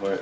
What?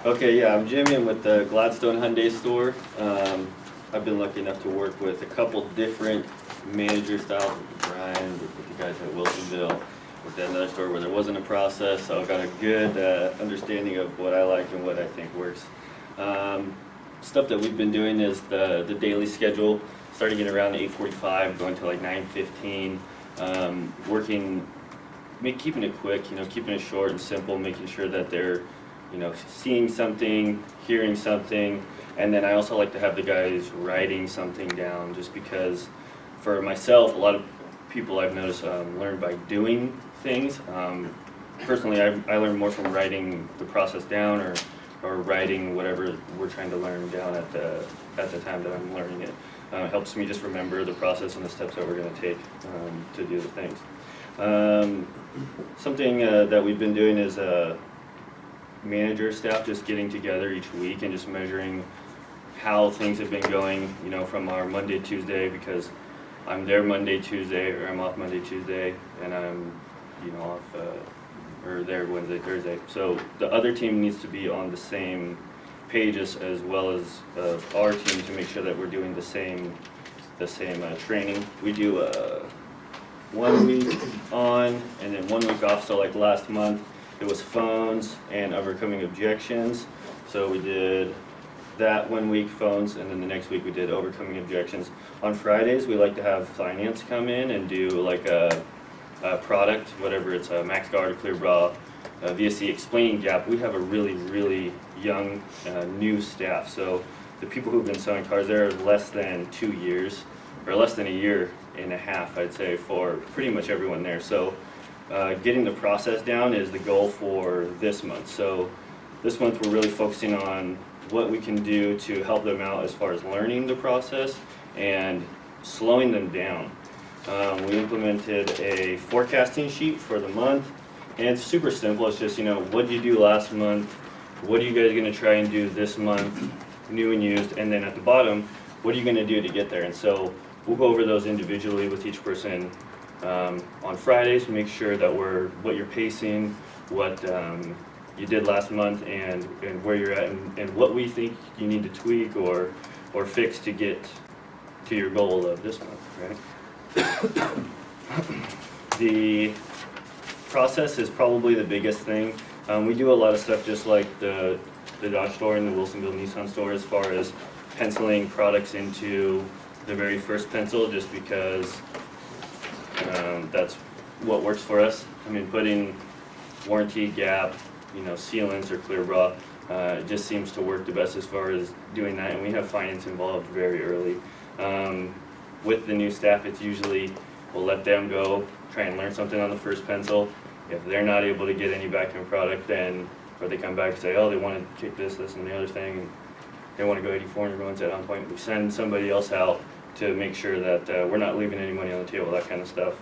Okay, yeah, I'm Jimmy. I'm with the Gladstone Hyundai store. I've been lucky enough to work with a couple different manager styles, with Brian, with the guys at Wilsonville, with another store where there wasn't a process, so I got a good understanding of what I like and what I think works. Stuff that we've been doing is the daily schedule, starting at around 8:45, going to like 9:15, working, keeping it quick, keeping it short and simple, making sure that they're seeing something, hearing something, and then I also like to have the guys writing something down, just because for myself, a lot of people I've noticed learn by doing things. Personally, I learn more from writing the process down or writing whatever we're trying to learn down at the time that I'm learning it. It helps me just remember the process and the steps that we're going to take to do the things. Something that we've been doing is manager staff just getting together each week and just measuring how things have been going, from our Monday, Tuesday, because I'm there Monday, Tuesday, or I'm off Monday, Tuesday, and I'm, off, or there Wednesday, Thursday. So the other team needs to be on the same page as well as our team to make sure that we're doing the same training. We do 1 week on and then 1 week off. So like last month, it was phones and overcoming objections. So we did that 1 week phones, and then the next week we did overcoming objections. On Fridays, we like to have finance come in and do like a product, whatever it's a max guard, a clear bra, VSC explaining gap. We have a really young, new staff. So the people who've been selling cars there are less than 2 years, or less than a year and a half, I'd say, for pretty much everyone there. So getting the process down is the goal for this month. So this month we're really focusing on what we can do to help them out as far as learning the process and slowing them down. We implemented a forecasting sheet for the month, and it's super simple. It's just, what did you do last month? What are you guys going to try and do this month, new and used? And then at the bottom, what are you going to do to get there? And so we'll go over those individually with each person on Fridays. Make sure that what you're pacing, what you did last month, and where you're at, and what we think you need to tweak or fix to get to your goal of this month, right? The process is probably the biggest thing. We do a lot of stuff just like the Dodge store and the Wilsonville Nissan store, as far as penciling products into the very first pencil, just because that's what works for us. I mean, putting warranty, gap, sealants or clear bra, it just seems to work the best as far as doing that, and we have finance involved very early. With the new staff, it's usually we'll let them go, try and learn something on the first pencil. If they're not able to get any back-end product, then, or they come back and say, oh, they want to kick this, and the other thing, and they want to go 84 and everyone's at on point, we send somebody else out to make sure that we're not leaving any money on the table, that kind of stuff.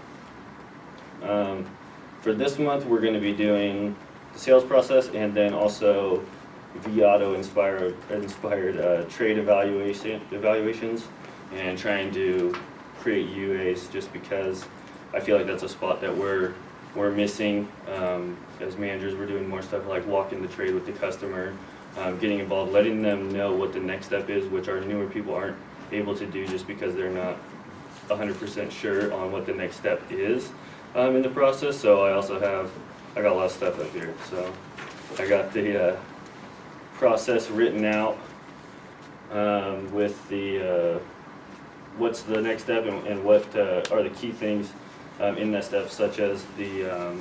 For this month, we're going to be doing the sales process, and then also V-Auto inspired trade evaluations, and trying to create UAs, just because I feel like that's a spot that we're missing. As managers, we're doing more stuff like walking the trade with the customer, getting involved, letting them know what the next step is, which our newer people aren't able to do just because they're not 100% sure on what the next step is in the process. So I got a lot of stuff up here. So I got the process written out with the what's the next step and what are the key things in that step, such as the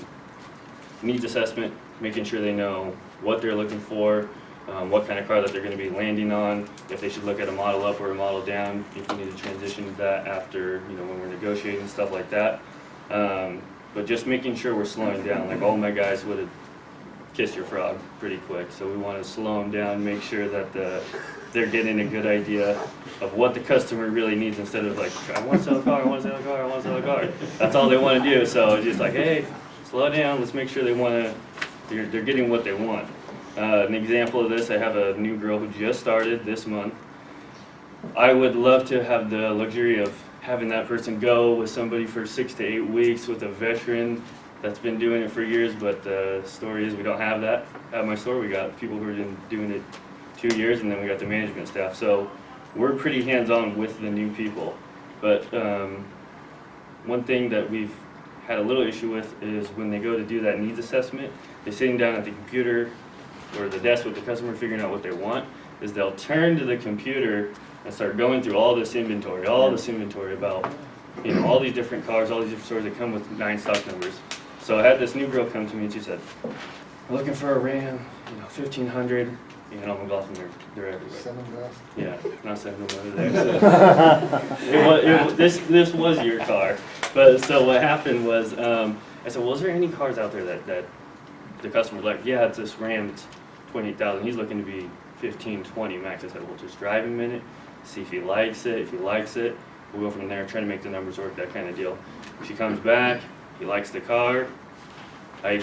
needs assessment, making sure they know what they're looking for, what kind of car that they're going to be landing on, if they should look at a model up or a model down, if we need to transition to that after, when we're negotiating, stuff like that. But just making sure we're slowing down. Like, all my guys would have kissed your frog pretty quick, so we want to slow them down, make sure that they're getting a good idea of what the customer really needs, instead of like, I want to sell a car, I want to sell a car, I want to sell a car. That's all they want to do. So it's just like, hey, slow down, let's make sure they're getting what they want. An example of this, I have a new girl who just started this month. I would love to have the luxury of having that person go with somebody for 6 to 8 weeks with a veteran that's been doing it for years, but the story is we don't have that at my store. We got people who have been doing it 2 years, and then we got the management staff. So we're pretty hands-on with the new people. But one thing that we've had a little issue with is when they go to do that needs assessment, they're sitting down at the computer or the desk with the customer figuring out what they want, is they'll turn to the computer and start going through all this inventory about, you know, all these different cars, all these different stores that come with 9 stock numbers. So I had this new girl come to me and she said, "I'm looking for a Ram, you know, 1500. You know, McLaughlin, they're everywhere." Yeah, not sending them over there. This was your car. But so what happened was, I said, "Well, is there any cars out there that the customer like?" "Yeah, it's this Ram, it's 28,000. He's looking to be 15, 20 max." I said, "Well, just drive him in it, see if he likes it. If he likes it, we'll go from there, try to make the numbers work, that kind of deal." She comes back, he likes the car. I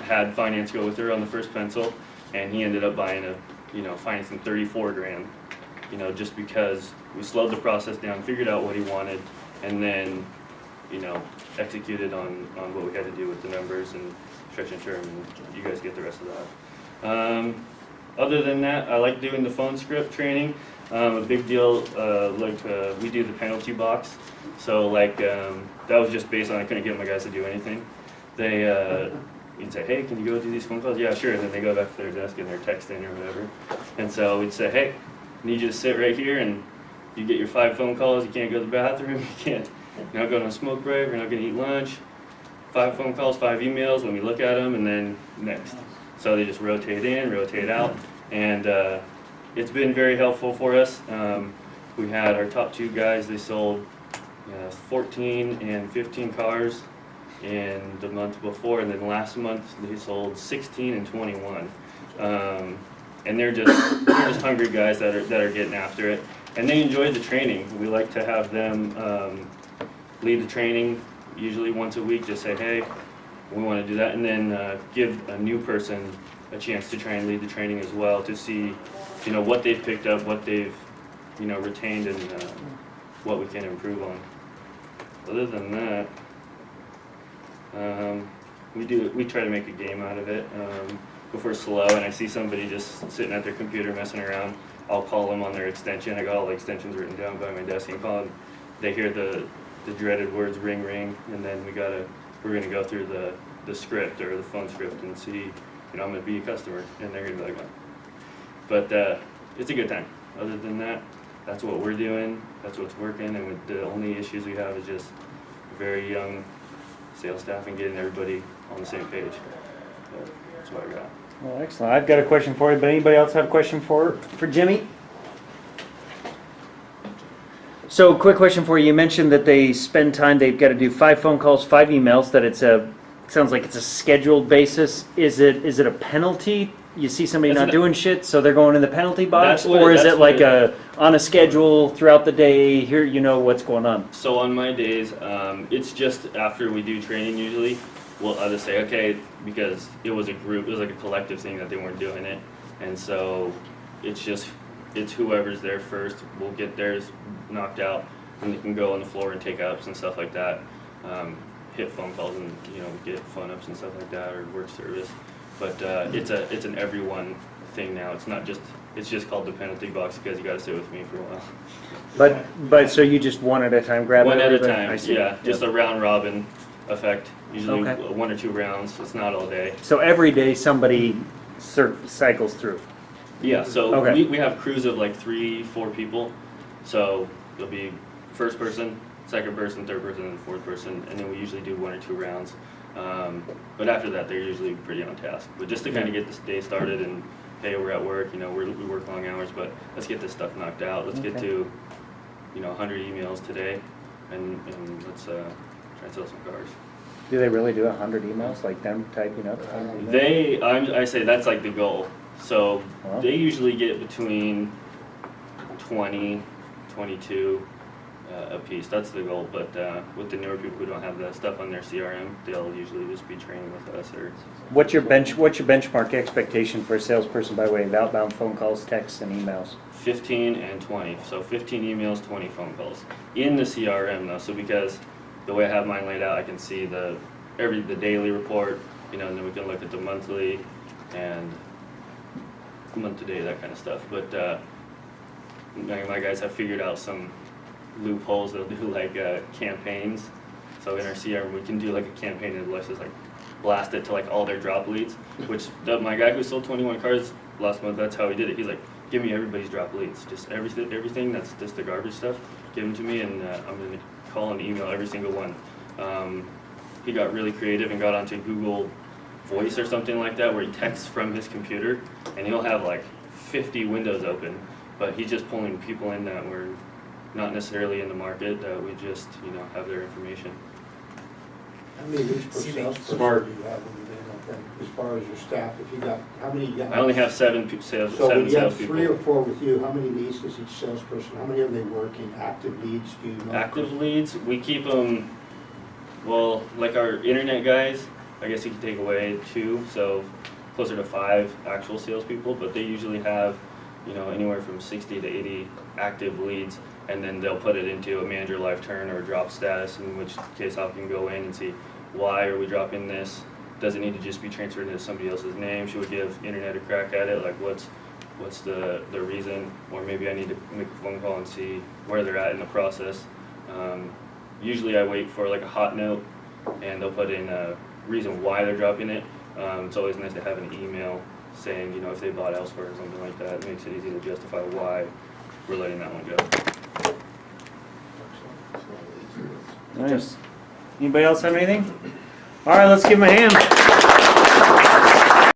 had finance go with her on the first pencil, and he ended up buying financing 34 grand, you know, just because we slowed the process down, figured out what he wanted, and then, you know, executed on what we had to do with the numbers and stretch and term, and you guys get the rest of that. Other than that, I like doing the phone script training. A big deal, we do the penalty box. So like, that was just based on I couldn't get my guys to do anything. You'd say, "Hey, can you go do these phone calls?" "Yeah, sure." And then they go back to their desk and they're texting or whatever. And so we'd say, "Hey, I need you to sit right here and you get your 5 phone calls. You can't go to the bathroom. You're not going on a smoke break. You're not going to eat lunch. 5 phone calls, 5 emails. Let me look at them, and then next." So they just rotate in, rotate out, and it's been very helpful for us. We had our top 2 guys. They sold 14 and 15 cars in the month before, and then last month they sold 16 and 21. And they're just hungry guys that are getting after it, and they enjoy the training. We like to have them lead the training, usually once a week. Just say, "Hey, we want to do that," and then give a new person a chance to try and lead the training as well, to see, you know, what they've picked up, what they've, you know, retained, and what we can improve on. Other than that, we try to make a game out of it. If we're slow and I see somebody just sitting at their computer messing around, I'll call them on their extension. I got all the extensions written down by my desk, and call them. They hear the dreaded words ring ring, and then we're gonna go through the script or the phone script and see, you know, I'm gonna be a customer, and they're gonna be like, "Oh." But it's a good time. Other than that, that's what we're doing. That's what's working, and the only issues we have is just very young sales staff and getting everybody on the same page. But that's what I got. Well, excellent. I've got a question for you, but anybody else have a question for Jimmy? So, quick question for you. You mentioned that they spend time, they've got to do 5 phone calls, 5 emails, that sounds like it's a scheduled basis. Is it a penalty? You see somebody not doing shit, so they're going in the penalty box? Or is it like on a schedule throughout the day, here you know what's going on? So on my days, it's just after we do training usually, we'll either say, okay, because it was a group, it was like a collective thing that they weren't doing it. And so it's whoever's there first, we'll get theirs knocked out, and they can go on the floor and take ups and stuff like that. Hit phone calls and, you know, get phone ups and stuff like that, or work service. But it's an everyone thing now. It's just called the penalty box because you got to sit with me for a while. But so you just one at a time grab one it? One at a time. Yeah, just a round robin effect. Usually 1 or 2 rounds. It's not all day. So every day somebody cycles through. Yeah. So we have crews of like 3-4 people. So there'll be first person, second person, third person, and fourth person, and then we usually do 1 or 2 rounds. But after that, they're usually pretty on task. But just to kind of get this day started, and hey, we're at work, you know, we work long hours, but let's get this stuff knocked out. Let's get to, you know, 100 emails today, and let's try and sell some cars. Do they really do 100 emails, like them typing up? I say that's like the goal. So they usually get between 20, 22 a piece. That's the goal. But with the newer people who don't have that stuff on their CRM, they'll usually just be training with us. Or what's your benchmark expectation for a salesperson by way of outbound phone calls, texts, and emails? 15 and 20. So 15 emails, 20 phone calls in the CRM though. So because the way I have mine laid out, I can see the daily report, and then we can look at the monthly and month to day, that kind of stuff. But my guys have figured out some loopholes. They'll do like campaigns. So in our CRM, we can do like a campaign and let's just like blast it to like all their drop leads. Which my guy who sold 21 cars last month, that's how he did it. He's like, give me everybody's drop leads, just everything that's just the garbage stuff. Give them to me, and I'm gonna call and email every single one. He got really creative and got onto Google Voice or something like that, where he texts from his computer, and he'll have like 50 windows open, but he's just pulling people in that were not necessarily in the market, that we just have their information. How many leads per salesperson Smart. do you have when you do that? As far as your staff, if you got, how many you got? I only have seven So when seven you have salespeople. 3 or 4 with you, how many leads does each salesperson, how many are they working? Active leads, do you know? Active leads, we keep them, well, like our internet guys, I guess you could take away 2, so closer to 5 actual salespeople, but they usually have, anywhere from 60 to 80 active leads, and then they'll put it into a manager live turn or a drop status, in which case I can go in and see why are we dropping this. Does it need to just be transferred into somebody else's name? Should we give internet a crack at it? Like what's the reason? Or maybe I need to make a phone call and see where they're at in the process. Usually I wait for like a hot note, and they'll put in a reason why they're dropping it. It's always nice to have an email saying, if they bought elsewhere or something like that. It makes it easy to justify why we're letting that one go. Nice. Anybody else have anything? All right, let's give him a hand.